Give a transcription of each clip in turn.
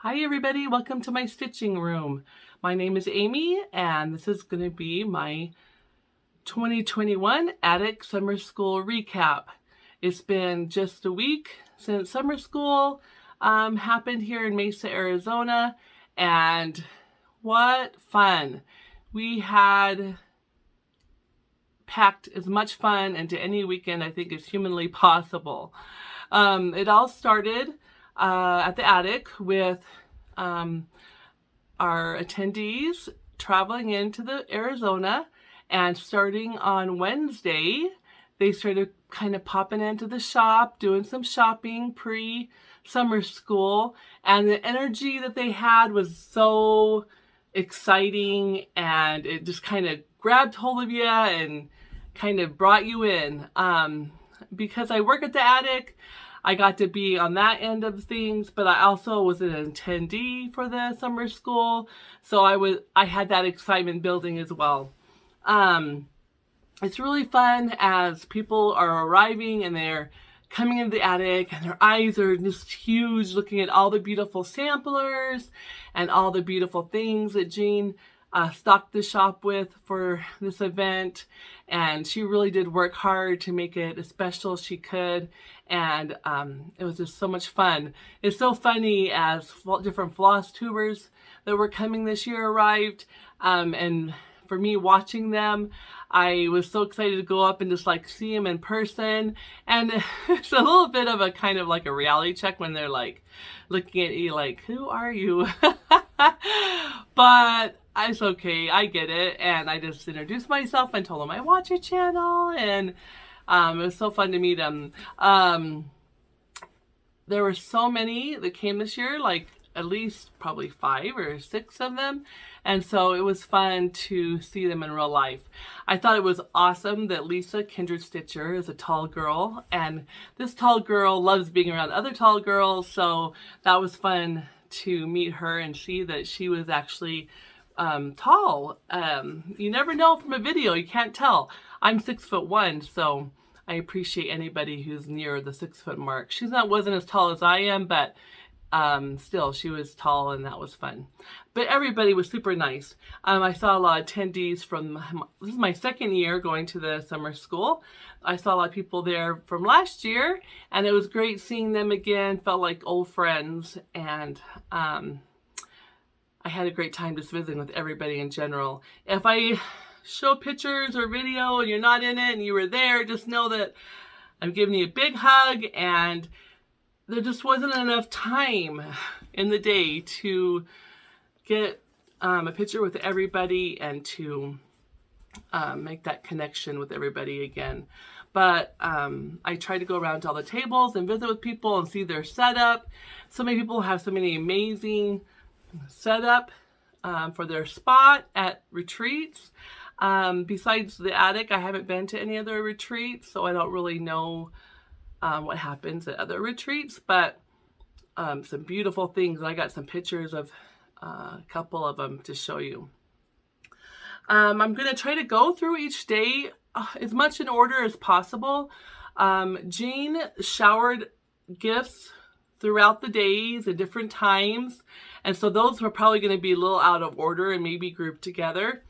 Hi everybody, welcome to my stitching room. My name is Amy and this is going to be my 2021 Attic Summer School recap. It's been just a week since summer school happened here in Mesa, Arizona, and what fun. We had packed as much fun into any weekend I think is humanly possible. It all started at the attic with our attendees traveling into Arizona, and starting on Wednesday they started kind of popping into the shop, doing some shopping pre-summer school, and the energy that they had was so exciting, and it just kind of grabbed hold of you and kind of brought you in. Because I work at the attic, I got to be on that end of things, but I also was an attendee for the summer school, so I had that excitement building as well. It's really fun as people are arriving and they're coming into the attic and their eyes are just huge, looking at all the beautiful samplers and all the beautiful things that Jean stocked the shop with for this event, and she really did work hard to make it as special as she could, and it was just so much fun. It's so funny as different floss tubers that were coming this year arrived, and for me watching them, I was so excited to go up and just like see them in person, and it's a little bit of a kind of like a reality check when they're like looking at you like, who are you? But it's okay, I get it, and I just introduced myself and told them I watch your channel, and it was so fun to meet them. There were so many that came this year, like at least probably 5 or 6 of them, and so it was fun to see them in real life. I thought it was awesome that Lisa, Kindred Stitcher, is a tall girl, and this tall girl loves being around other tall girls, so that was fun to meet her and see that she was actually tall. You never know from a video, you can't tell. I'm 6'1", so I appreciate anybody who's near the 6 foot mark. She wasn't as tall as I am, but still she was tall, and that was fun. But everybody was super nice. I saw a lot of attendees from, this is my second year going to the summer school. I saw a lot of people there from last year, and it was great seeing them again. Felt like old friends, and I had a great time just visiting with everybody in general. If I show pictures or video and you're not in it and you were there, just know that I'm giving you a big hug, and there just wasn't enough time in the day to get a picture with everybody and to make that connection with everybody again. But I tried to go around to all the tables and visit with people and see their setup. So many people have so many amazing setup for their spot at retreats. Besides the attic, I haven't been to any other retreats, so I don't really know what happens at other retreats, but some beautiful things. I got some pictures of a couple of them to show you. I'm going to try to go through each day as much in order as possible. Jean showered gifts throughout the days at different times, and so those were probably going to be a little out of order and maybe grouped together.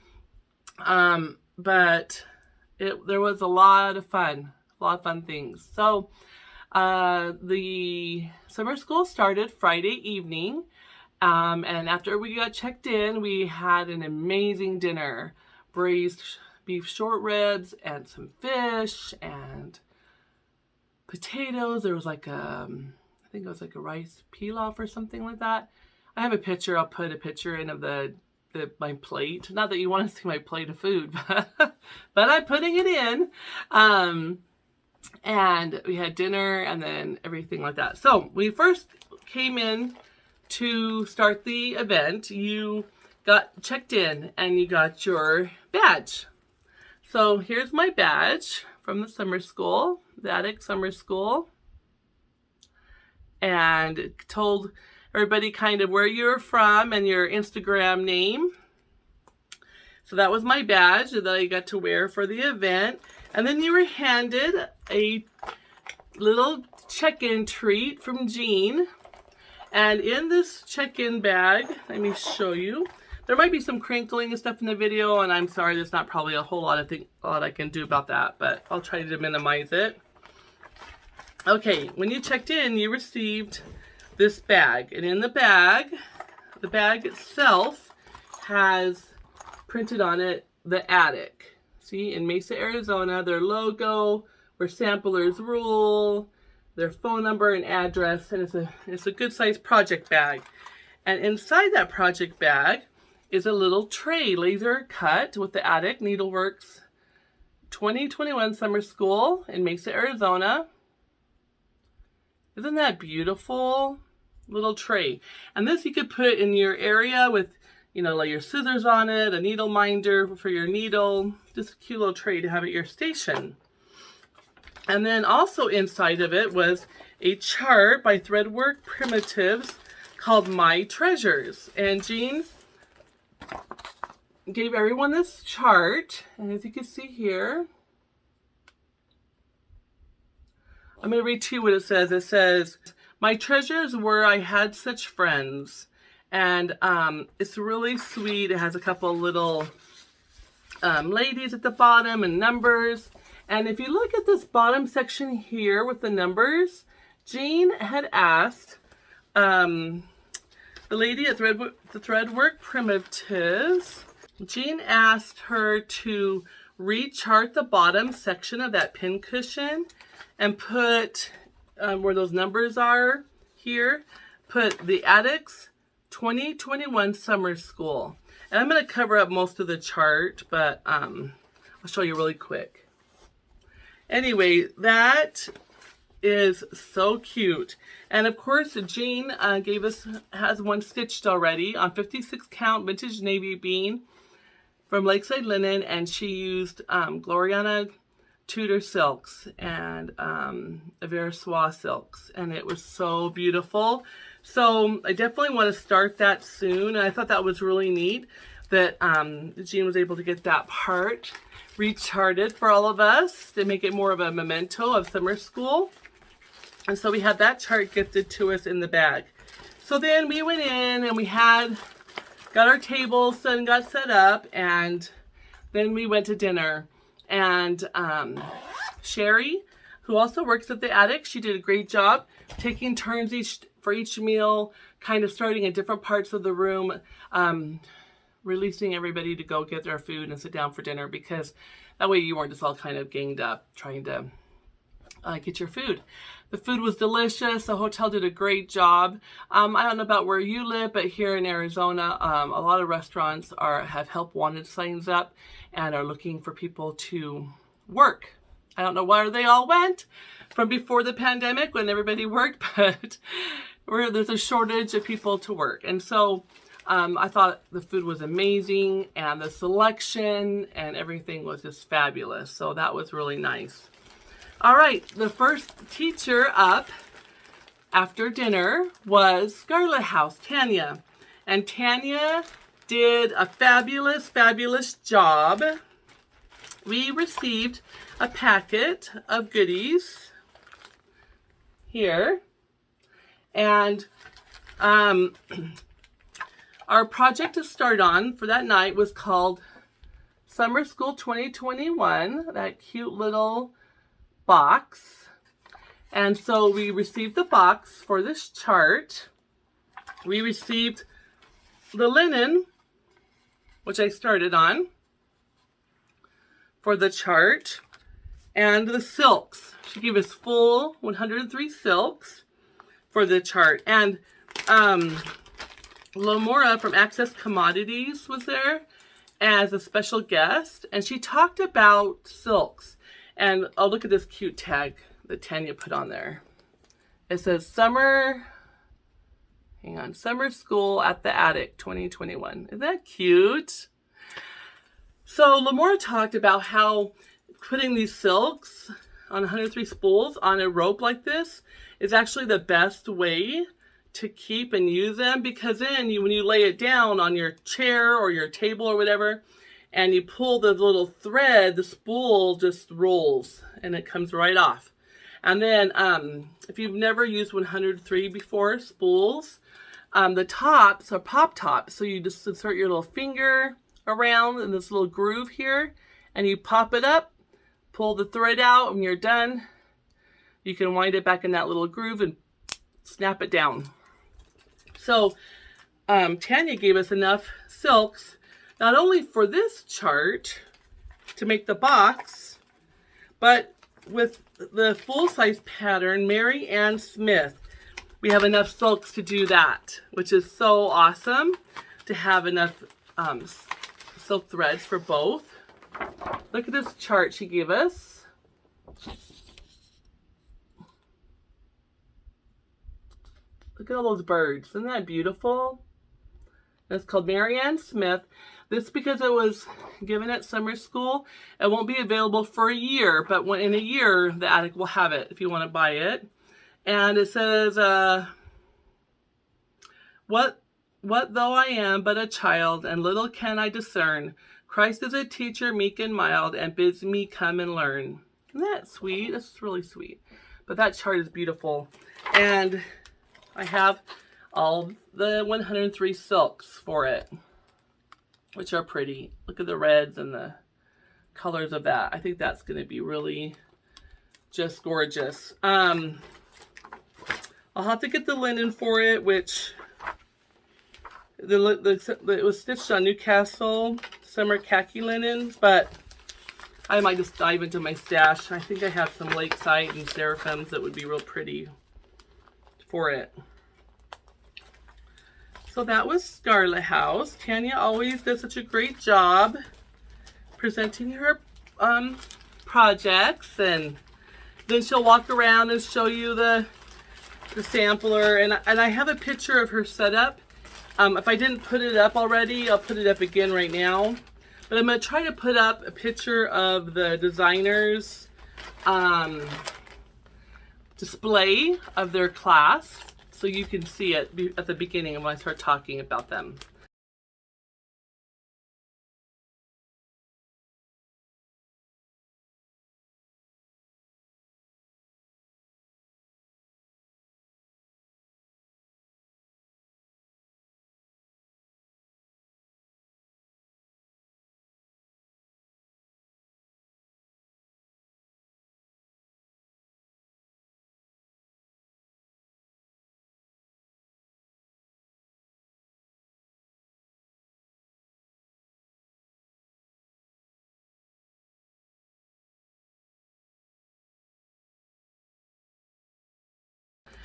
But there was a lot of fun things. So the summer school started Friday evening, and after we got checked in, we had an amazing dinner. Braised beef short ribs and some fish and potatoes. There was like I think it was like a rice pilaf or something like that. I have a picture. I'll put a picture in of my plate. Not that you want to see my plate of food, but I'm putting it in. And we had dinner and then everything like that. So we first came in to start the event. You got checked in and you got your badge. So here's my badge from the summer school, the Attic Summer School, and it told everybody kind of where you're from and your Instagram name. So that was my badge that I got to wear for the event. And then you were handed a little check-in treat from Jean. And in this check-in bag, let me show you. There might be some crinkling and stuff in the video, and I'm sorry, there's not probably a whole lot I can do about that, but I'll try to minimize it. Okay, when you checked in, you received this bag, and in the bag itself has printed on it the attic. See, in Mesa, Arizona, their logo, where samplers rule, their phone number and address, and it's a good sized project bag. And inside that project bag is a little tray, laser cut with the attic, Needleworks 2021 Summer School in Mesa, Arizona. Isn't that beautiful? Little tray. And this you could put in your area with, you know, like your scissors on it, a needle minder for your needle, just a cute little tray to have at your station. And then also inside of it was a chart by Threadwork Primitives called My Treasures. And Jean gave everyone this chart, and as you can see here, I'm going to read to you what it says. It says, "My treasures were I had such friends." And it's really sweet. It has a couple little ladies at the bottom and numbers. And if you look at this bottom section here with the numbers, Jean had asked the lady at the Threadwork Primitives, Jean asked her to rechart the bottom section of that pin cushion and put where those numbers are here, put the Addicts 2021 Summer School. And I'm going to cover up most of the chart, but I'll show you really quick. Anyway, that is so cute. And of course, Jean has one stitched already on 56 count vintage navy bean from Lakeside Linen, and she used Gloriana Tudor silks and Versois silks, and it was so beautiful. So I definitely want to start that soon, and I thought that was really neat that Jean was able to get that part recharted for all of us to make it more of a memento of summer school. And so we had that chart gifted to us in the bag. So then we went in and we got our tables and got set up, and then we went to dinner. And Sherry, who also works at the attic, she did a great job taking turns for each meal, kind of starting in different parts of the room, releasing everybody to go get their food and sit down for dinner, because that way you weren't just all kind of ganged up trying to get your food. The food was delicious. The hotel did a great job. I don't know about where you live, but here in Arizona, a lot of restaurants have help wanted signs up and are looking for people to work. I don't know where they all went from before the pandemic when everybody worked, but there's a shortage of people to work. And so I thought the food was amazing, and the selection and everything was just fabulous. So that was really nice. All right, the first teacher up after dinner was Scarlett House, Tanya. And Tanya did a fabulous, fabulous job. We received a packet of goodies here. And our project to start on for that night was called Summer School 2021, that cute little box. And so we received the box for this chart. We received the linen, which I started on for the chart, and the silks. She gave us full 103 silks for the chart. And Lamora from Access Commodities was there as a special guest, and she talked about silks. And oh, look at this cute tag that Tanya put on there. It says Summer School at the Attic 2021. Isn't that cute? So Lamora talked about how putting these silks on 103 spools on a rope like this is actually the best way to keep and use them, because then when you lay it down on your chair or your table or whatever, and you pull the little thread, the spool just rolls and it comes right off. And then if you've never used 103 before, spools, the tops are pop tops. So you just insert your little finger around in this little groove here, and you pop it up, pull the thread out. When you're done, you can wind it back in that little groove and snap it down. So Tanya gave us enough silks, not only for this chart to make the box, but with the full-size pattern, Mary Ann Smith, we have enough silks to do that, which is so awesome to have enough silk threads for both. Look at this chart she gave us. Look at all those birds. Isn't that beautiful? It's called Mary Ann Smith. This, because it was given at summer school, it won't be available for a year, but when in a year, the attic will have it if you want to buy it. And it says, what though I am but a child, and little can I discern, Christ is a teacher meek and mild, and bids me come and learn. Isn't that sweet? That's really sweet. But that chart is beautiful. And I have all the 103 silks for it, which are pretty. Look at the reds and the colors of that. I think that's going to be really just gorgeous. I'll have to get the linen for it, which it was stitched on Newcastle summer khaki linens, but I might just dive into my stash. I think I have some Lakeside and Seraphims that would be real pretty for it. So that was Scarlett House. Tanya always does such a great job presenting her projects, and then she'll walk around and show you the sampler, and I have a picture of her setup. If I didn't put it up already, I'll put it up again right now. But I'm going to try to put up a picture of the designers' display of their class, so you can see it at the beginning when I start talking about them.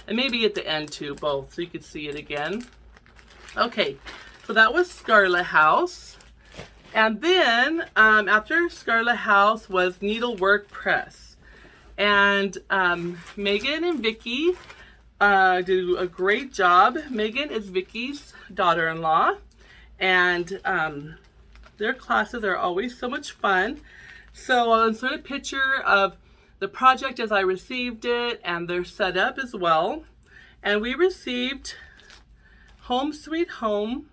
And maybe at the end too, both, so you could see it again. Okay, so that was Scarlett House. And then after Scarlett House was Needlework Press. And Megan and Vicki do a great job. Megan is Vicki's daughter-in-law. And their classes are always so much fun. So I'll insert a picture of the project as I received it and their setup as well. And we received Home Sweet Home,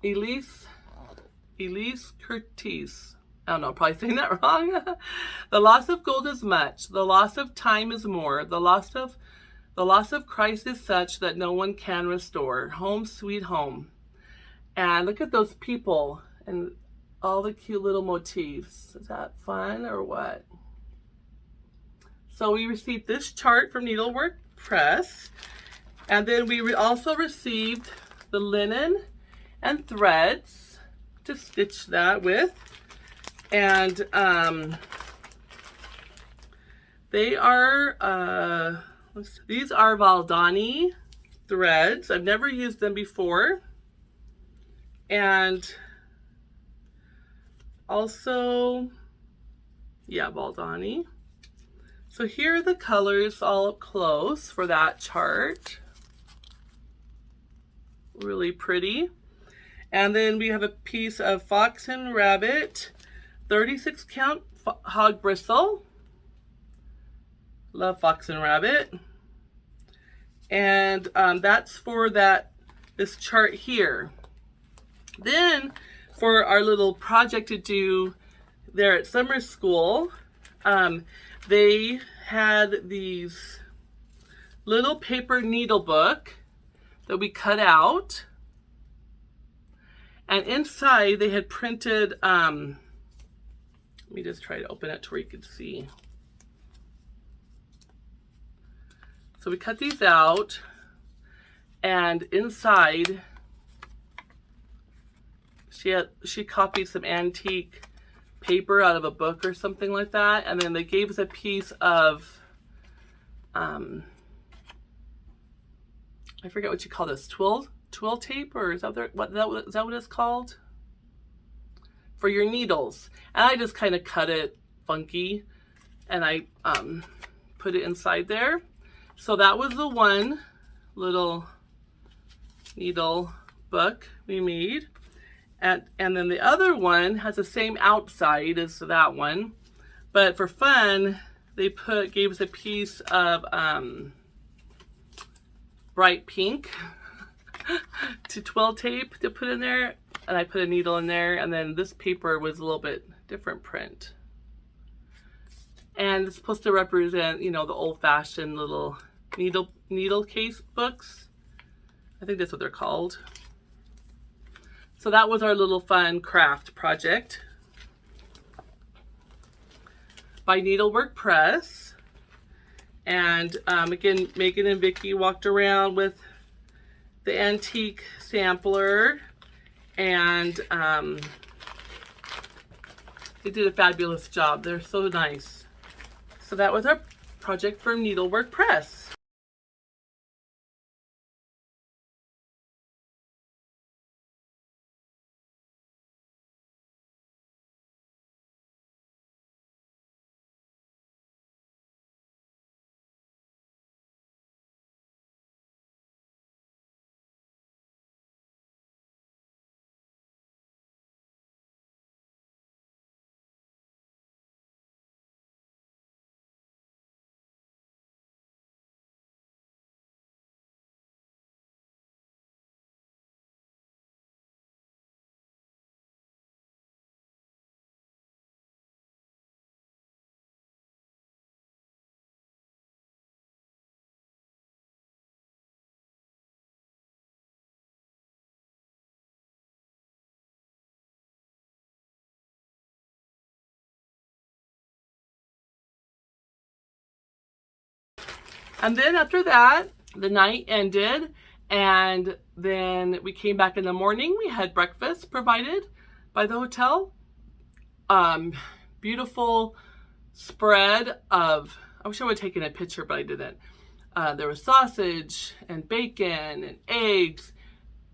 Elise Curtis. I don't know, probably saying that wrong. The loss of gold is much, the loss of time is more, the loss of Christ is such that no one can restore. Home Sweet Home. And look at those people and all the cute little motifs. Is that fun or what? So we received this chart from Needlework Press. And then we also received the linen and threads to stitch that with. And they are, these are Valdani threads. I've never used them before. And also, yeah, Valdani. So here are the colors all up close for that chart. Really pretty. And then we have a piece of Fox and Rabbit 36 count hog bristle. Love Fox and Rabbit. And that's for this chart here. Then for our little project to do there at summer school, They had these little paper needle book that we cut out, and inside they had printed, let me just try to open it to where you can see. So we cut these out, and inside she copied some antique paper out of a book or something like that, and then they gave us a piece of I forget what you call this, twill tape, or is that what it's called? For your needles. And I just kind of cut it funky, and I put it inside there. So that was the one little needle book we made. And then the other one has the same outside as that one, but for fun, they gave us a piece of bright pink to twill tape to put in there, and I put a needle in there, and then this paper was a little bit different print. And it's supposed to represent, you know, the old-fashioned little needle case books. I think that's what they're called. So that was our little fun craft project by Needlework Press. And again, Megan and Vicki walked around with the antique sampler, and they did a fabulous job. They're so nice. So that was our project from Needlework Press. And then after that, the night ended, and then we came back in the morning. We had breakfast provided by the hotel. Beautiful spread of, I wish I would have taken a picture, but I didn't. There was sausage and bacon and eggs,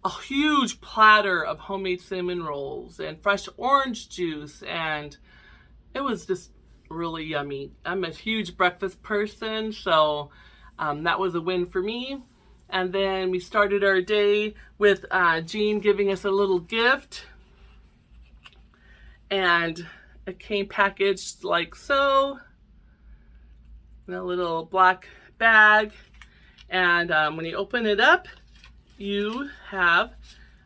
a huge platter of homemade cinnamon rolls and fresh orange juice, and it was just really yummy. I'm a huge breakfast person, so that was a win for me. And then we started our day with Jean giving us a little gift, and it came packaged like so in a little black bag. And when you open it up, you have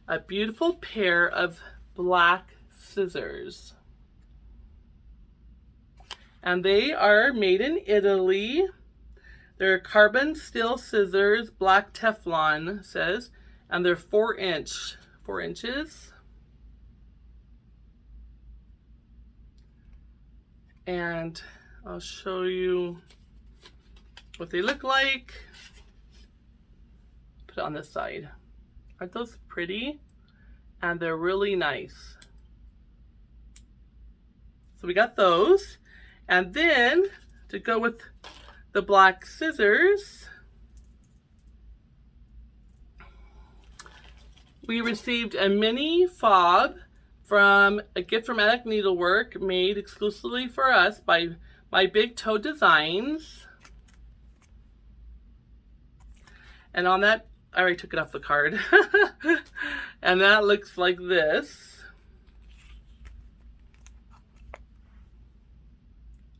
a beautiful pair of black scissors. And they are made in Italy. They're carbon steel scissors, black Teflon says, and they're 4 inches. And I'll show you what they look like. Put it on this side. Aren't those pretty? And they're really nice. So we got those. And then to go with the black scissors, we received a mini fob from a gift from Attic Needlework, made exclusively for us by My Big Toe Designs. And on that, I already took it off the card. And that looks like this.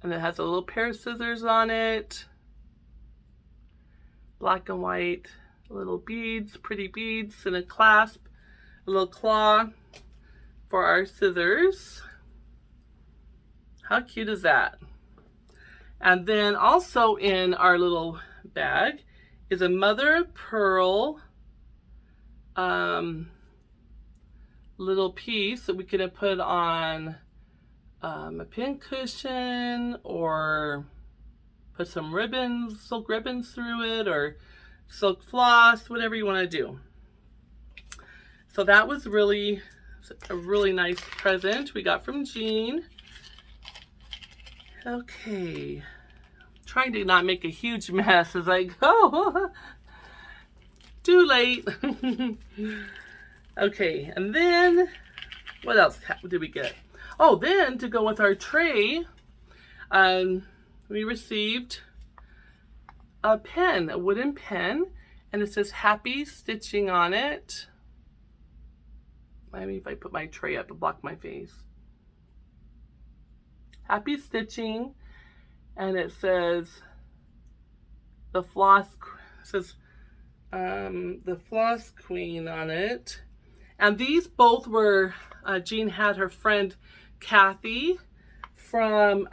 And it has a little pair of scissors on it. Black and white, little beads, pretty beads, and a clasp, a little claw for our scissors. How cute is that? And then also in our little bag is a mother of pearl little piece that we could have put on a pin cushion, or put some ribbons, silk ribbons through it, or silk floss, whatever you want to do. So that was really a really nice present we got from Jean. Okay, trying to not make a huge mess as I go. Too late. Okay, and then what else did we get? Oh, then to go with our tray, we received a pen, a wooden pen, and it says Happy Stitching on it. Maybe if I put my tray up to block my face. Happy Stitching, and it says the Floss Queen on it. And these both were, Jean had her friend Kathy from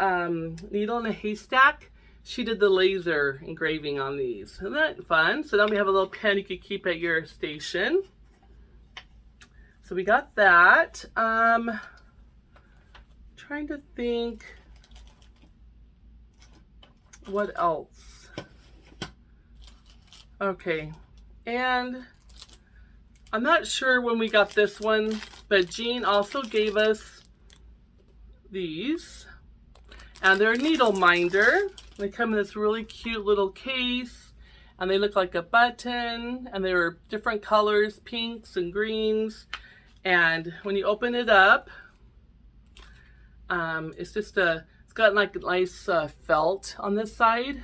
Needle in a Haystack. She did the laser engraving on these. Isn't that fun? So now we have a little pen you could keep at your station. So we got that. Trying to think what else. Okay, and I'm not sure when we got this one, but Jean also gave us these, and they're a needle minder. They come in this really cute little case, and they look like a button, and they were different colors, pinks and greens. And when you open it up, it's got like a nice felt on this side,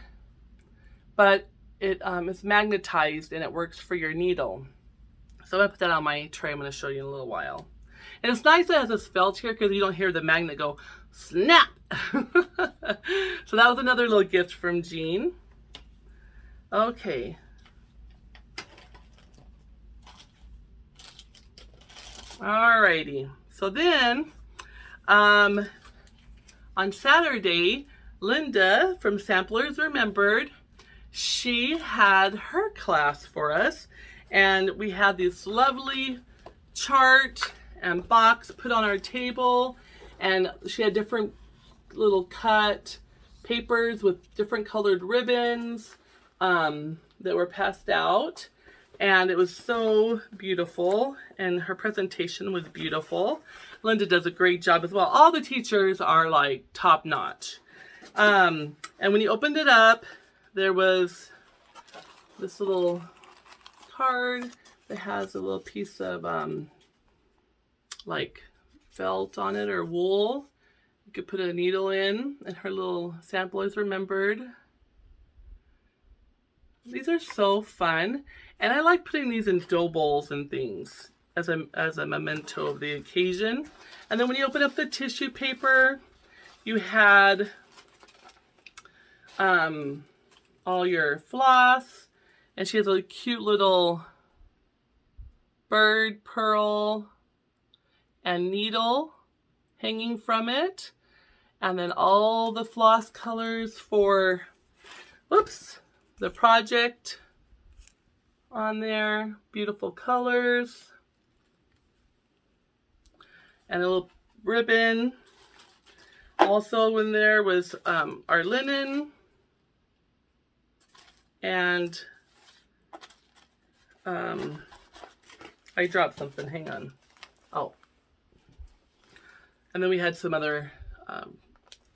but it's magnetized and it works for your needle. So I'm gonna put that on my tray. I'm gonna show you in a little while. And it's nice that it has this felt here because you don't hear the magnet go snap. So that was another little gift from Jean. Okay. Alrighty. So then, on Saturday, Linda from Samplers Remembered, she had her class for us, and we had this lovely chart and box put on our table, and she had different little cut papers with different colored ribbons that were passed out, and it was so beautiful, and her presentation was beautiful. Linda does a great job as well. All the teachers are like top notch. And when you opened it up, there was this little card that has a little piece of like felt on it, or wool. You could put a needle in, and her little Samplers Remembered. These are so fun, and I like putting these in dough bowls and things as a memento of the occasion. And then when you open up the tissue paper, you had all your floss, and she has a cute little bird pearl and needle hanging from it, and then all the floss colors for the project on there. Beautiful colors, and a little ribbon. Also in there was our linen, and I dropped something, hang on. Oh. And then we had some other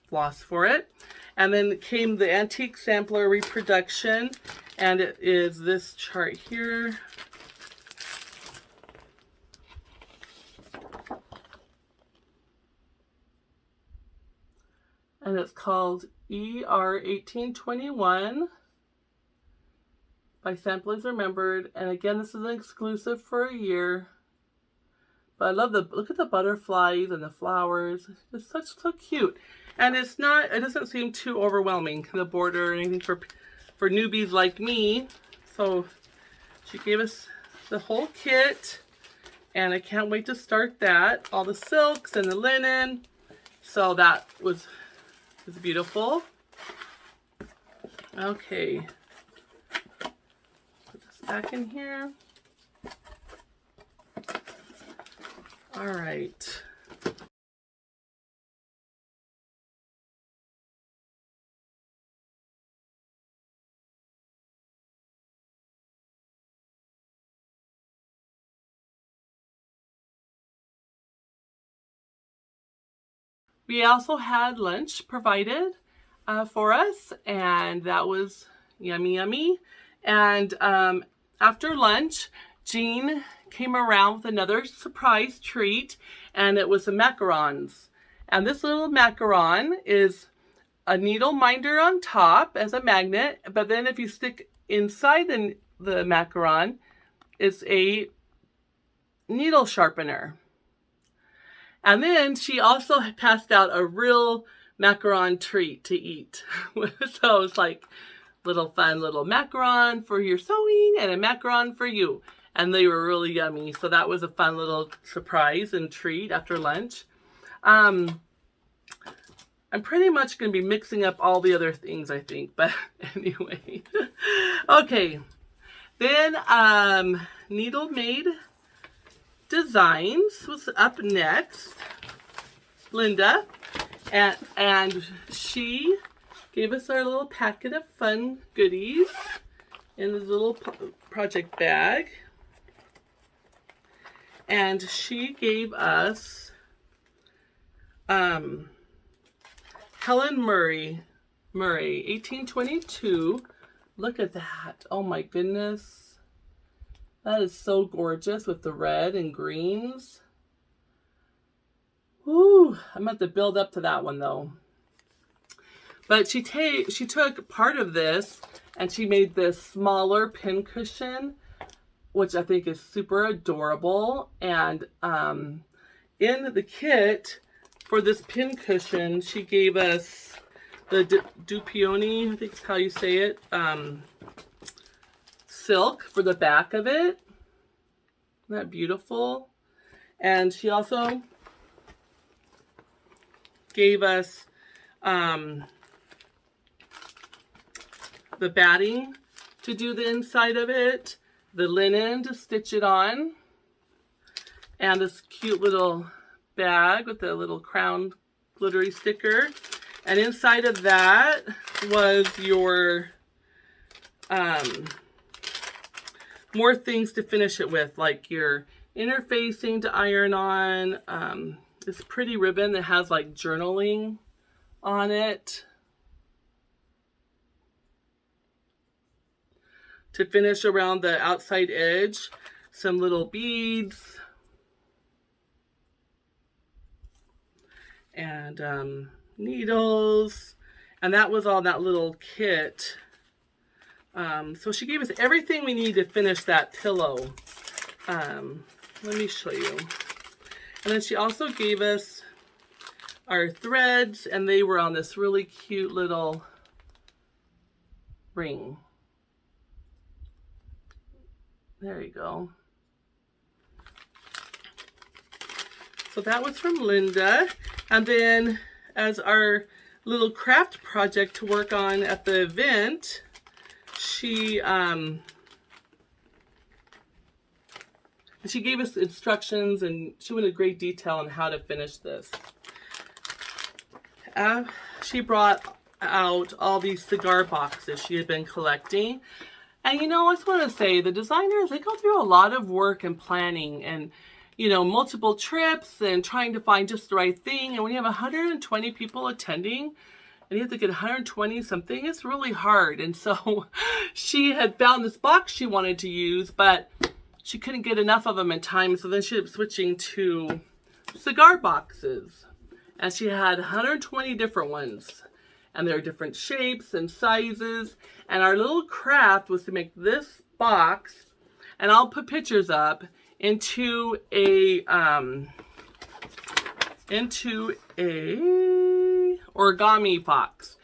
floss for it. And then came the Antique Sampler Reproduction, and it is this chart here. And it's called ER 1821 by Samplers Remembered. And again, this is an exclusive for a year. But I love look at the butterflies and the flowers. It's so cute. And it doesn't seem too overwhelming, the border or anything for newbies like me. So she gave us the whole kit, and I can't wait to start that. All the silks and the linen. So that was beautiful. Okay. Put this back in here. All right. We also had lunch provided for us, and that was yummy, yummy. And after lunch, Jean came around with another surprise treat, and it was the macarons. And this little macaron is a needle minder on top as a magnet, but then if you stick inside the macaron, it's a needle sharpener. And then she also passed out a real macaron treat to eat. So it's like little fun little macaron for your sewing and a macaron for you. And they were really yummy. So that was a fun little surprise and treat after lunch. I'm pretty much going to be mixing up all the other things, I think. But anyway. Okay. Then Needle Made Designs was up next. Linda. And she gave us our little packet of fun goodies in this little project bag. And she gave us Helen Murray, 1822. Look at that. Oh my goodness. That is so gorgeous with the red and greens. Ooh, I'm going to have to build up to that one though. But she took part of this and she made this smaller pin cushion, which I think is super adorable. And in the kit for this pin cushion, she gave us the Dupioni, I think is how you say it, silk for the back of it. Isn't that beautiful? And she also gave us the batting to do the inside of it, the linen to stitch it on, and this cute little bag with a little crown glittery sticker. And inside of that was your more things to finish it with, like your interfacing to iron on, this pretty ribbon that has like journaling on it to finish around the outside edge, some little beads, and needles, and that was all that little kit. So she gave us everything we need to finish that pillow. Let me show you. And then she also gave us our threads, and they were on this really cute little ring. There you go. So that was from Linda. And then as our little craft project to work on at the event, she gave us instructions, and she went into great detail on how to finish this. She brought out all these cigar boxes she had been collecting. And you know, I just want to say, the designers, they go through a lot of work and planning and, you know, multiple trips and trying to find just the right thing. And when you have 120 people attending and you have to get 120 something, it's really hard. And so she had found this box she wanted to use, but she couldn't get enough of them in time. So then she ended up switching to cigar boxes. And she had 120 different ones. And there are different shapes and sizes. And our little craft was to make this box, and I'll put pictures up, into a origami box.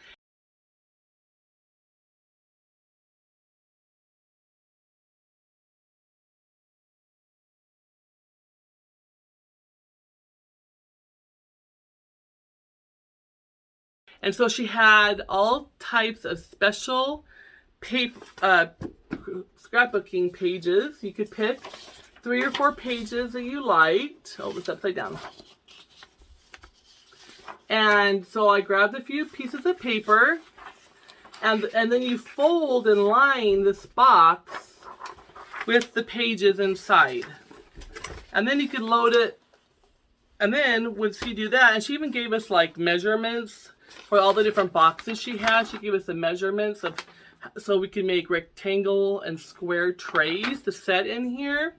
And so she had all types of special paper, scrapbooking pages. You could pick 3 or 4 pages that you liked. Oh, it's upside down. And so I grabbed a few pieces of paper, and then you fold and line this box with the pages inside. And then you can load it. And then once you do that, and she even gave us like measurements for all the different boxes she has. She gave us the measurements of, so we can make rectangle and square trays to set in here.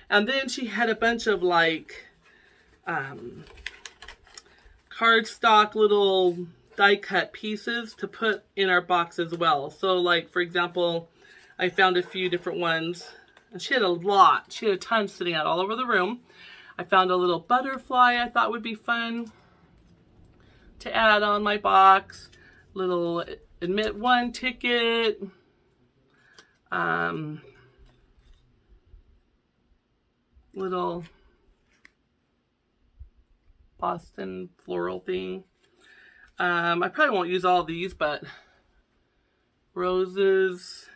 And then she had a bunch of like cardstock little die cut pieces to put in our box as well. So like, for example, I found a few different ones, and she had a lot. She had a ton sitting out all over the room. I found a little butterfly I thought would be fun to add on my box. Little admit one ticket. Little Boston floral thing. I probably won't use all these, but roses.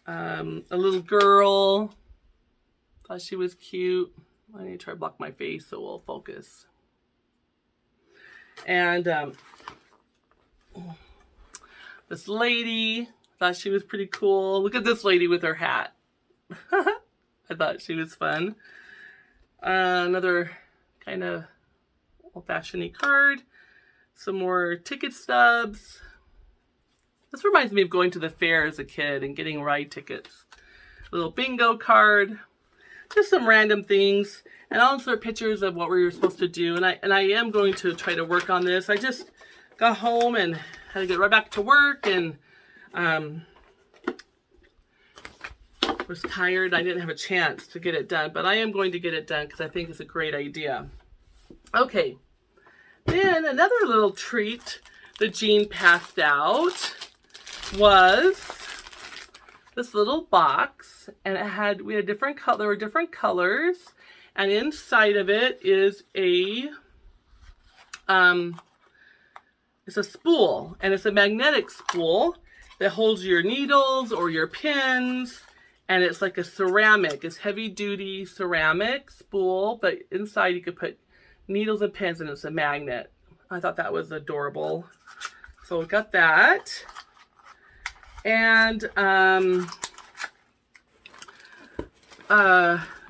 A little girl. Thought she was cute. I need to try to block my face so we'll focus. And this lady, thought she was pretty cool. Look at this lady with her hat. I thought she was fun. Another kind of old-fashioned card. Some more ticket stubs. This reminds me of going to the fair as a kid and getting ride tickets. A little bingo card. Just some random things. And I'll insert pictures of what we were supposed to do. And I am going to try to work on this. I just got home and had to get right back to work, and was tired. I didn't have a chance to get it done, but I am going to get it done because I think it's a great idea. Okay, then another little treat that Jean passed out was this little box, and it had, we had different color, there were different colors, and inside of it is a it's a spool, and it's a magnetic spool that holds your needles or your pins. And it's like a ceramic, it's heavy duty ceramic spool, but inside you could put needles and pins, and it's a magnet. I thought that was adorable. So we got that. And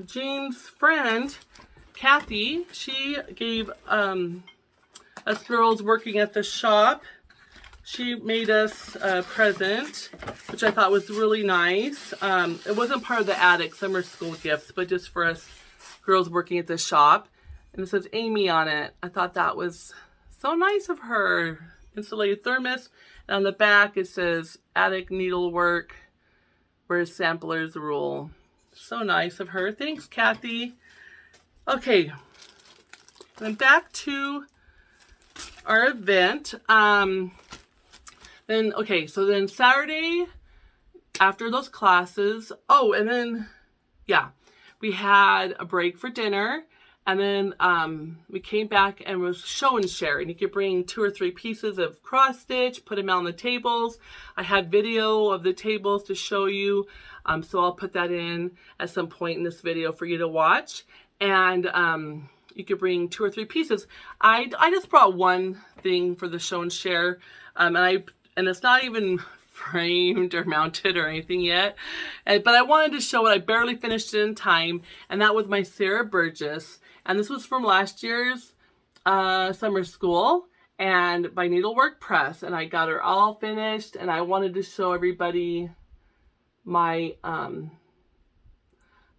Jean's friend, Kathy, she gave us girls working at the shop, she made us a present, which I thought was really nice. It wasn't part of the attic summer school gifts, but just for us girls working at the shop. And it says Amy on it. I thought that was so nice of her. Insulated thermos. And on the back it says attic needlework, where samplers rule. So nice of her. Thanks, Kathy. Okay. Then back to our event. Then Saturday, after those classes, and then, we had a break for dinner, and then we came back and was show and share, and you could bring 2 or 3 pieces of cross stitch, put them on the tables. I had video of the tables to show you, so I'll put that in at some point in this video for you to watch, and you could bring 2 or 3 pieces. I just brought one thing for the show and share, and it's not even framed or mounted or anything yet. But I wanted to show it. I barely finished it in time. And that was my Sarah Burgess. And this was from last year's summer school, and by Needlework Press. And I got her all finished. And I wanted to show everybody my,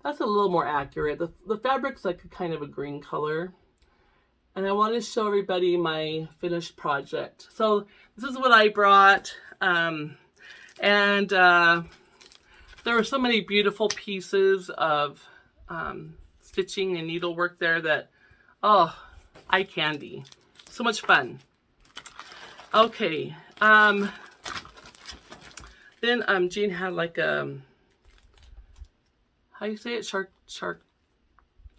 that's a little more accurate. The fabric's like a kind of a green color. And I want to show everybody my finished project. So this is what I brought. There were so many beautiful pieces of stitching and needlework there that, eye candy. So much fun. Okay. Then Jean had like a, how you say it? Shark.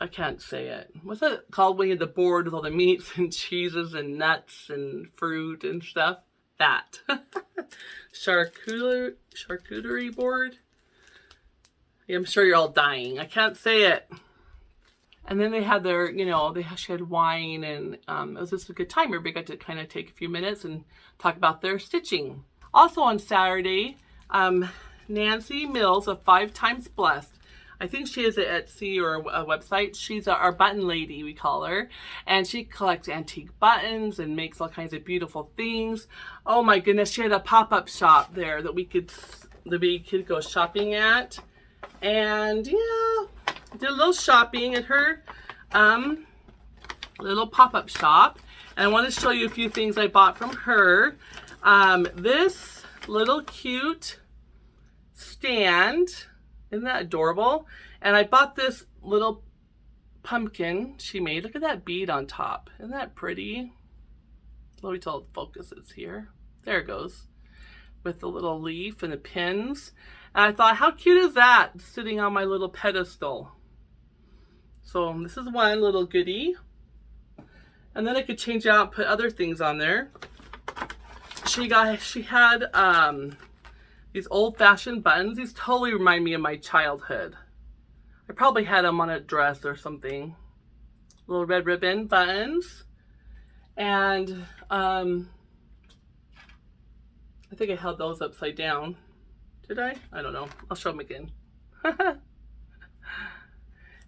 I can't say it. What's it called when you have the board with all the meats and cheeses and nuts and fruit and stuff? That. Charcuterie board. Yeah, I'm sure you're all dying. I can't say it. And then they had their, you know, she had wine, and it was just a good time. Everybody got to kind of take a few minutes and talk about their stitching. Also on Saturday, Nancy Mills of 5 Times Blessed. I think she has an Etsy or a website. She's our button lady, we call her. And she collects antique buttons and makes all kinds of beautiful things. Oh my goodness, she had a pop-up shop there that we could go shopping at. And yeah, did a little shopping at her little pop-up shop. And I want to show you a few things I bought from her. This little cute stand. Isn't that adorable? And I bought this little pumpkin she made. Look at that bead on top. Isn't that pretty? Let me tell it focuses here. There it goes. With the little leaf and the pins. And I thought, how cute is that? Sitting on my little pedestal. So this is one little goodie. And then I could change out and put other things on there. She had these old-fashioned buttons. These totally remind me of my childhood. I probably had them on a dress or something. Little red ribbon buttons. And I think I held those upside down. Did I? I don't know. I'll show them again.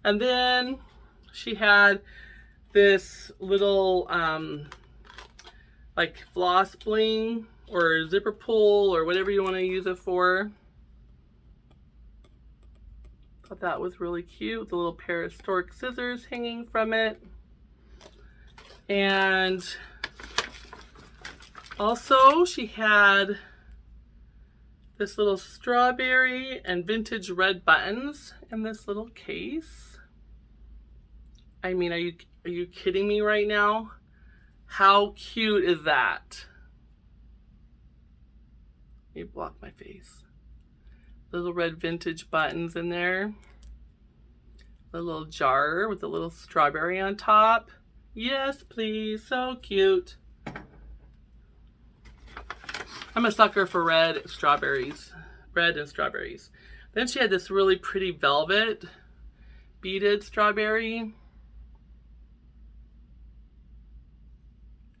And then she had this little like floss bling or zipper pull or whatever you want to use it for. Thought that was really cute. The little pair of stork scissors hanging from it. And also she had this little strawberry and vintage red buttons in this little case. I mean, are you kidding me right now? How cute is that? Let me block my face. Little red vintage buttons in there. A little jar with a little strawberry on top. Yes, please. So cute. I'm a sucker for red and strawberries. Then she had this really pretty velvet beaded strawberry.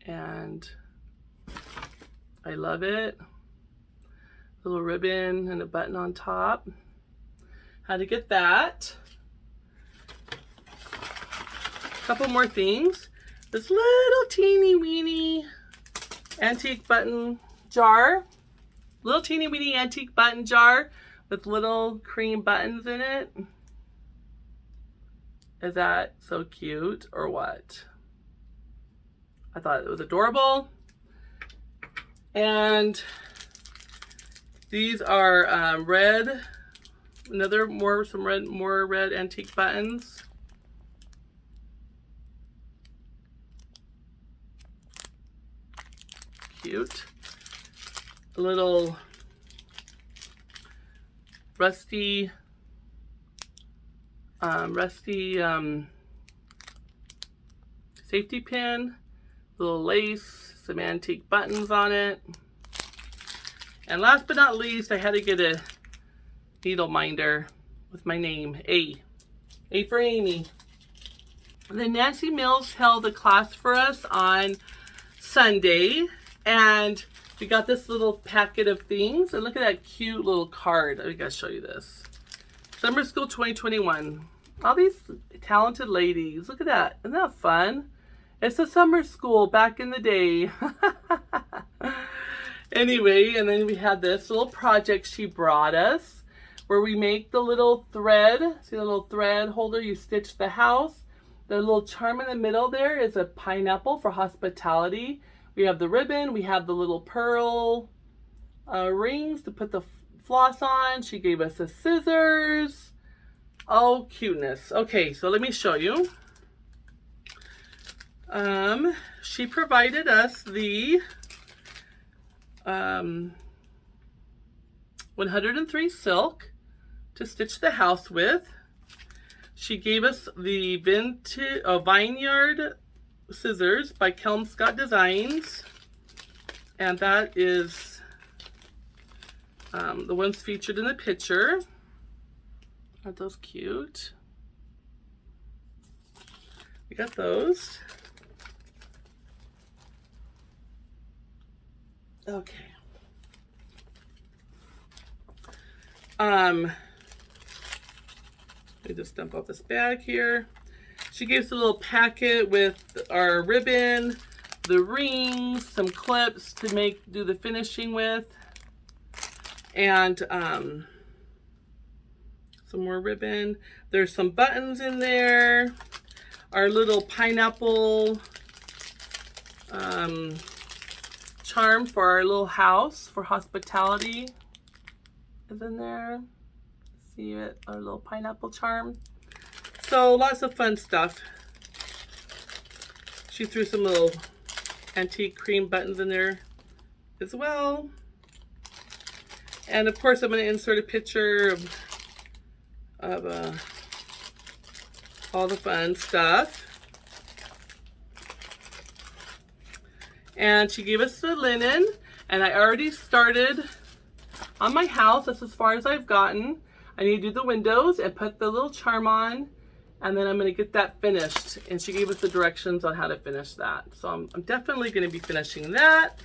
And I love it. Little ribbon and a button on top. How to get that. A couple more things. This little teeny weeny antique button jar. Little teeny weeny antique button jar with little cream buttons in it. Is that so cute or what? I thought it was adorable. And these are red, more red antique buttons. Cute. A little rusty safety pin, little lace, some antique buttons on it. And last but not least, I had to get a needle minder with my name, A for Amy. And then Nancy Mills held a class for us on Sunday, and we got this little packet of things. And look at that cute little card. I gotta show you this. Summer School 2021. All these talented ladies. Look at that. Isn't that fun? It's a summer school back in the day. Anyway, and then we had this little project she brought us where we make the little thread. See the little thread holder? You stitch the house. The little charm in the middle there is a pineapple for hospitality. We have the ribbon. We have the little pearl rings to put the floss on. She gave us the scissors. Oh, cuteness. Okay, so let me show you. She provided us the 103 silk to stitch the house with. She gave us the Vineyard scissors by Kelmscott Designs, and that is the ones featured in the picture. Aren't those cute? We got those. Okay. Let me just dump out this bag here. She gave us a little packet with our ribbon, the rings, some clips to do the finishing with, and some more ribbon. There's some buttons in there. Our little pineapple charm for our little house for hospitality is in there. See it, our little pineapple charm. So lots of fun stuff. She threw some little antique cream buttons in there as well. And of course I'm going to insert a picture of all the fun stuff. And she gave us the linen, and I already started on my house. That's as far as I've gotten. I need to do the windows and put the little charm on, and then I'm going to get that finished. And she gave us the directions on how to finish that. So I'm definitely going to be finishing that.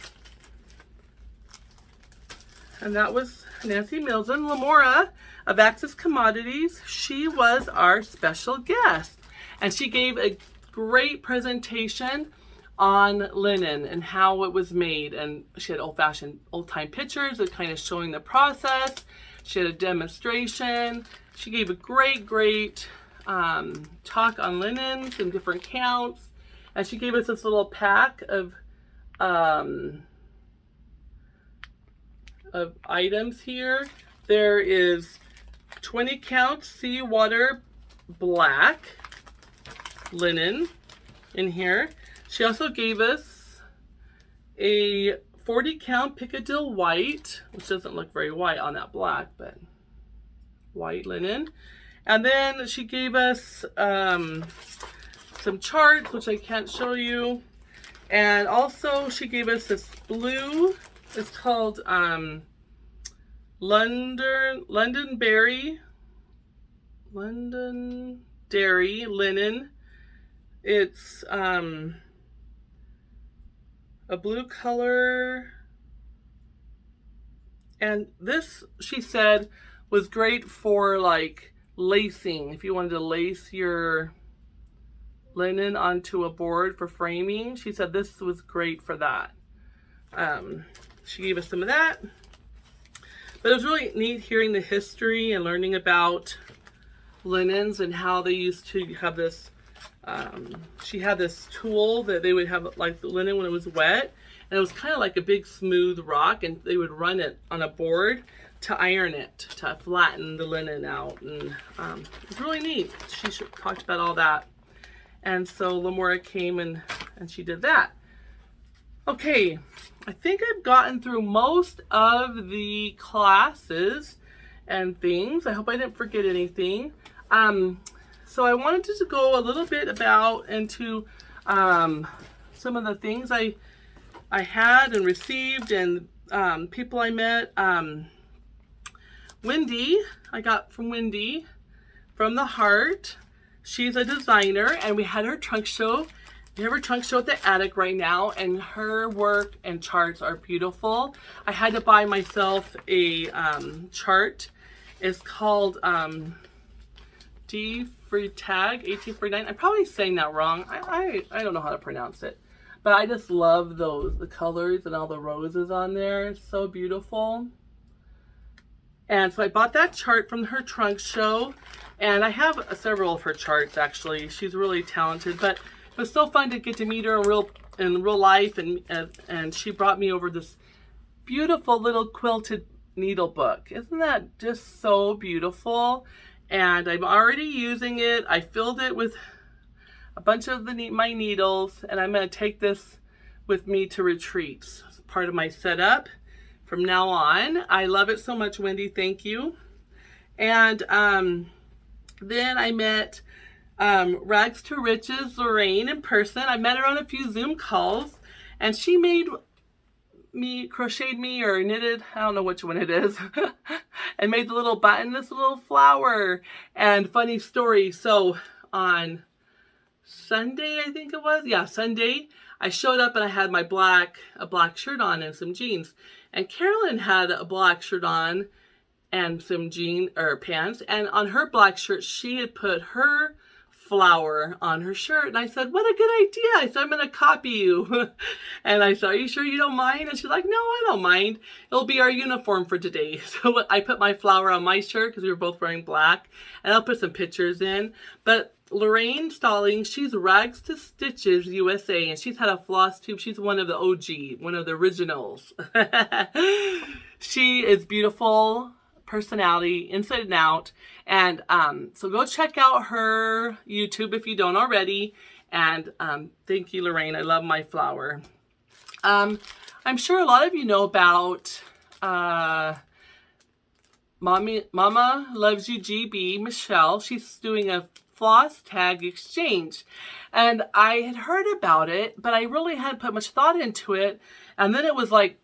And that was Nancy Mills and Lamora of Access Commodities. She was our special guest, and she gave a great presentation on linen and how it was made. And she had old-fashioned, old-time pictures of kind of showing the process. She had a demonstration. She gave a great talk on linens and different counts. And she gave us this little pack of items here. There is 20 count seawater black linen in here. She also gave us a 40 count Piccadilly white, which doesn't look very white on that black, but white linen. And then she gave us some charts, which I can't show you. And also she gave us this blue, it's called Londonderry linen. It's a blue color, and this, she said, was great for like lacing. If you wanted to lace your linen onto a board for framing, she said this was great for that. She gave us some of that. But it was really neat hearing the history and learning about linens and how they used to have this. She had this tool that they would have like the linen when it was wet, and it was kind of like a big smooth rock, and they would run it on a board to iron it, to flatten the linen out. And it was really neat. She talked about all that. And so Lamora came and she did that. Okay, I think I've gotten through most of the classes and things. I hope I didn't forget anything. So I wanted to go a little bit into some of the things I had and received, and people I met. Wendy, I got from Wendy from the Heart. She's a designer, and we had her trunk show. We have her trunk show at the attic right now, and her work and charts are beautiful. I had to buy myself a chart. It's called D Free Tag 1849. I'm probably saying that wrong. I don't know how to pronounce it, but I just love the colors and all the roses on there. It's so beautiful. And so I bought that chart from her trunk show, and I have several of her charts actually. She's really talented, but it was so fun to get to meet her in real life, and she brought me over this beautiful little quilted needle book. Isn't that just so beautiful? And I'm already using it. I filled it with a bunch of my needles, and I'm going to take this with me to retreats. It's part of my setup from now on. I love it so much, Wendy. Thank you. And then I met Rags to Riches Lorraine in person. I met her on a few Zoom calls, and she crocheted me or knitted, I don't know which one it is, and made the little button, this little flower. And funny story, so on Sunday, I think it was, yeah, Sunday, I showed up and I had a black shirt on and some jeans. And Carolyn had a black shirt on and some pants. And on her black shirt, she had put her flower on her shirt. And I said, what a good idea. I said, I'm going to copy you. And I said, are you sure you don't mind? And she's like, no, I don't mind. It'll be our uniform for today. So I put my flower on my shirt because we were both wearing black. And I'll put some pictures in. But Lorraine Stallings, she's Rags to Stitches USA, and she's had a floss tube. She's one of the OG, one of the originals. She is beautiful personality, inside and out. And so go check out her YouTube if you don't already. And thank you, Lorraine. I love my flower. I'm sure a lot of you know about Mama Loves You GB, Michelle. She's doing a floss tag exchange, and I had heard about it, but I really hadn't put much thought into it. And then it was like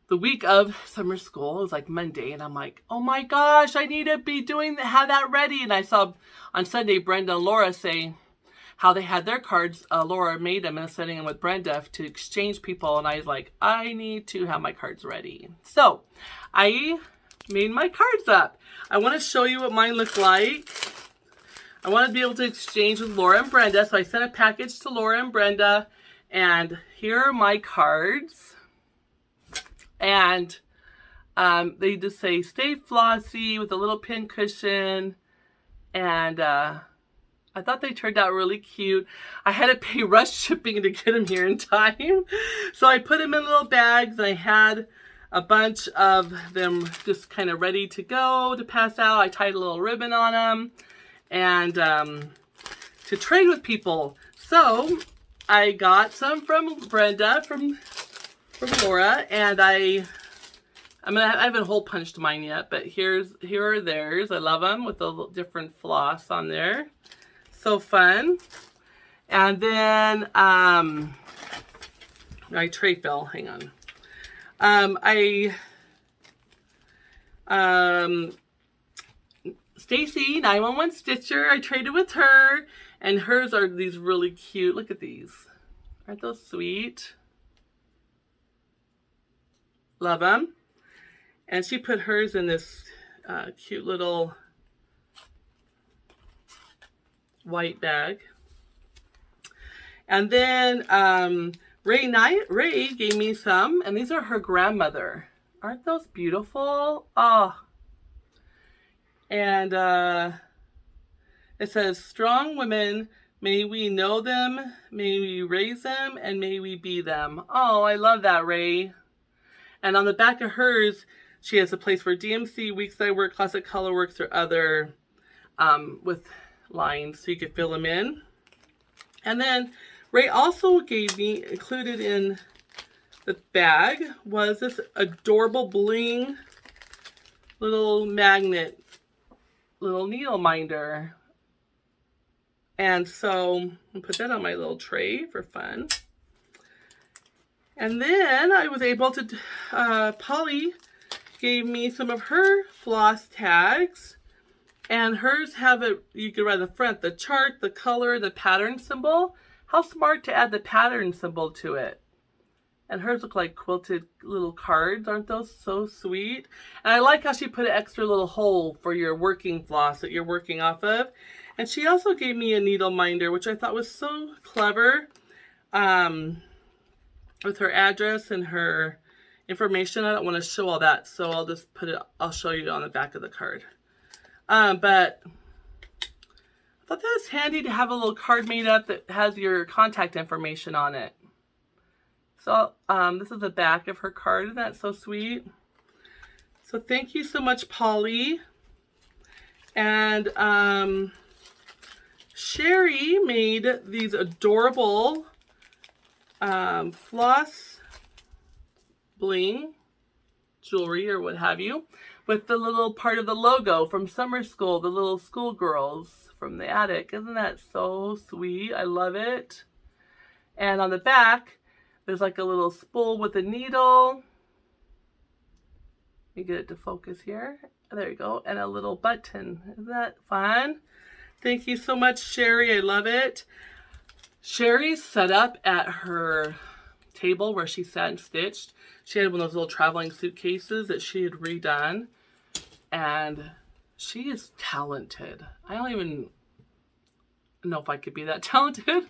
the week of summer school. It was like Monday, and I'm like, oh my gosh, I need to be have that ready. And I saw on Sunday Brenda and Laura say how they had their cards. Laura made them and sending them with Brenda to exchange people, and I was like, I need to have my cards ready. So I made my cards up. I want to show you what mine look like. I want to be able to exchange with Laura and Brenda, so I sent a package to Laura and Brenda, and here are my cards. And they just say, stay flossy, with a little pin cushion, and I thought they turned out really cute. I had to pay rush shipping to get them here in time, so I put them in little bags, and I had a bunch of them just kind of ready to go to pass out. I tied a little ribbon on them, and to trade with people. So I got some from Brenda, from Laura, and I haven't hole punched mine yet, but here are theirs. I love them with the different floss on there. So fun. And then my tray fell. Hang on. Stacy, 911 Stitcher, I traded with her, and hers are these really cute. Look at these. Aren't those sweet? Love them. And she put hers in this cute little white bag. And then Ray gave me some, and these are her grandmother. Aren't those beautiful? Oh. And it says, strong women, may we know them, may we raise them, and may we be them. Oh, I love that, Ray. And on the back of hers, she has a place for DMC, Weeks That I Work, Classic Colorworks, or other with lines so you could fill them in. And then Ray also gave me, included in the bag, was this adorable bling little magnet, little needle minder. And so I'll put that on my little tray for fun. And then I was able to, Polly gave me some of her floss tags, and hers have it, you can write the front, the chart, the color, the pattern symbol. How smart to add the pattern symbol to it. And hers look like quilted little cards. Aren't those so sweet? And I like how she put an extra little hole for your working floss that you're working off of. And she also gave me a needle minder, which I thought was so clever, with her address and her information. I don't want to show all that, so I'll just put it, I'll show you on the back of the card. But I thought that was handy to have a little card made up that has your contact information on it. So this is the back of her card. Isn't that so sweet? So thank you so much, Polly. And Sherry made these adorable floss bling jewelry or what have you with the little part of the logo from summer school, the little schoolgirls from the attic. Isn't that so sweet? I love it. And on the back, there's like a little spool with a needle. Let me get it to focus here. There you go. And a little button. Isn't that fun? Thank you so much, Sherry. I love it. Sherry's set up at her table where she sat and stitched. She had one of those little traveling suitcases that she had redone. And she is talented. I don't even know if I could be that talented.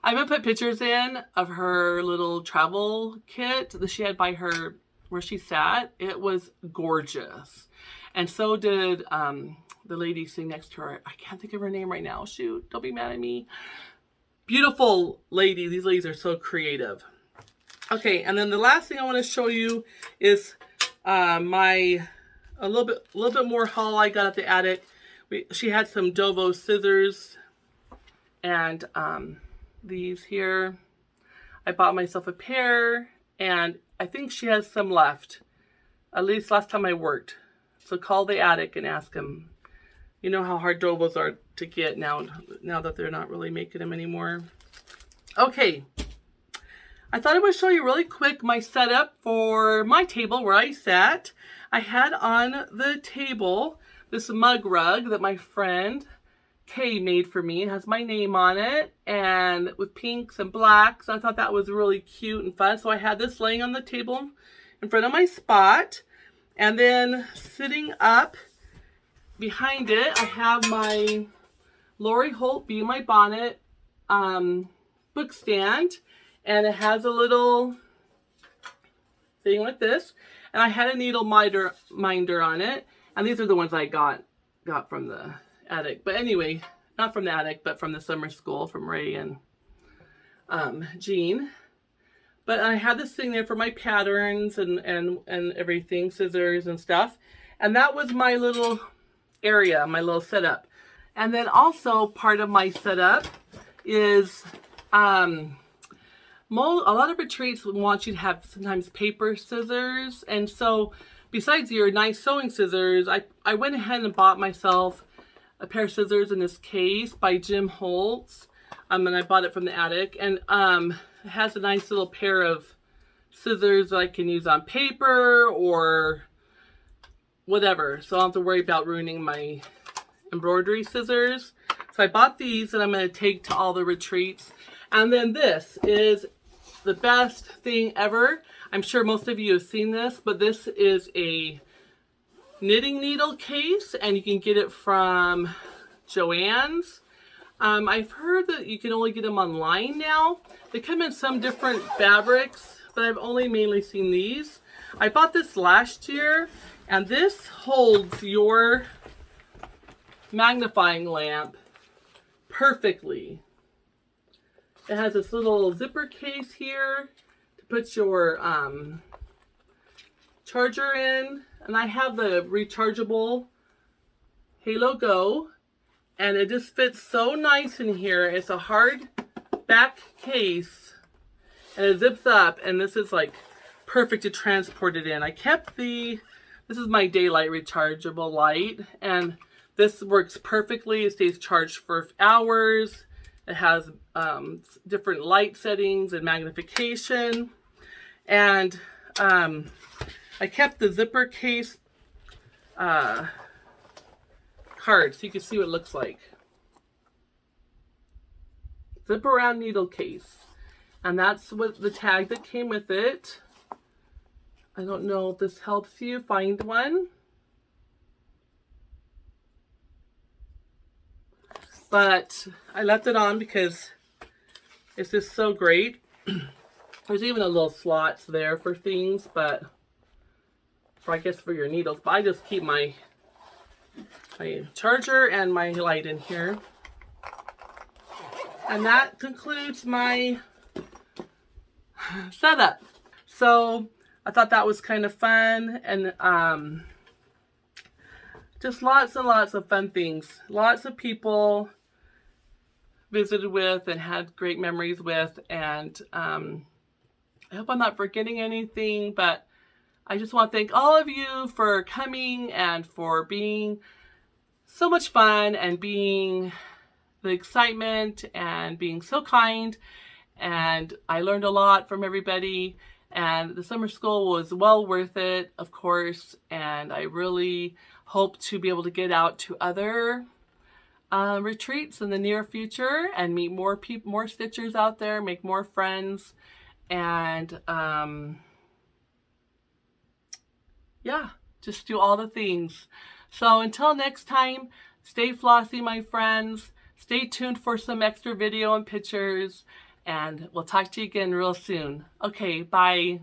I'm going to put pictures in of her little travel kit that she had by her where she sat. It was gorgeous. And so did the lady sitting next to her. I can't think of her name right now. Shoot, don't be mad at me. Beautiful lady. These ladies are so creative. Okay, and then the last thing I want to show you is a little bit more haul I got at the attic. She had some Dovo scissors and these here. I bought myself a pair and I think she has some left. At least last time I worked. So call the attic and ask them. You know how hard Dovos are to get now that they're not really making them anymore. Okay. I thought I would show you really quick my setup for my table where I sat. I had on the table this mug rug that my friend Kay made for me. It has my name on it and with pinks and blacks. I thought that was really cute and fun. So I had this laying on the table in front of my spot. And then sitting up behind it, I have my Lori Holt Be My Bonnet book stand. And it has a little thing like this. And I had a needle minder on it. And these are the ones I got from the attic. But anyway, not from the attic, but from the summer school from Ray and Jean. But I had this thing there for my patterns and everything, scissors and stuff. And that was my little area, my little setup. And then also part of my setup is a lot of retreats want you to have sometimes paper scissors. And so besides your nice sewing scissors, I went ahead and bought myself a pair of scissors in this case by Jim Holtz. And I bought it from the attic. And it has a nice little pair of scissors that I can use on paper or whatever. So I don't have to worry about ruining my embroidery scissors. So I bought these and I'm going to take to all the retreats. And then this is the best thing ever. I'm sure most of you have seen this, but this is a knitting needle case and you can get it from Joann's. I've heard that you can only get them online now. They come in some different fabrics, but I've only mainly seen these. I bought this last year and this holds your magnifying lamp perfectly. It has this little zipper case here to put your charger in. And I have the rechargeable Halo Go. And it just fits so nice in here. It's a hard back case. And it zips up. And this is like perfect to transport it in. I kept this is my daylight rechargeable light. And this works perfectly. It stays charged for hours. It has different light settings and magnification. And I kept the zipper case card so you can see what it looks like. Zip around needle case. And that's what the tag that came with it. I don't know if this helps you find one. But I left it on because it's just so great. There's even a little slots there for things, but I guess for your needles. But I just keep my charger and my light in here. And that concludes my setup. So I thought that was kind of fun and just lots and lots of fun things. Lots of people visited with and had great memories with. And I hope I'm not forgetting anything, but I just want to thank all of you for coming and for being so much fun and being the excitement and being so kind. And I learned a lot from everybody, and the summer school was well worth it, of course. And I really hope to be able to get out to other retreats in the near future and meet more people, more stitchers out there, make more friends, and yeah, just do all the things. So until next time, stay flossy, my friends. Stay tuned for some extra video and pictures, and we'll talk to you again real soon. Okay, bye.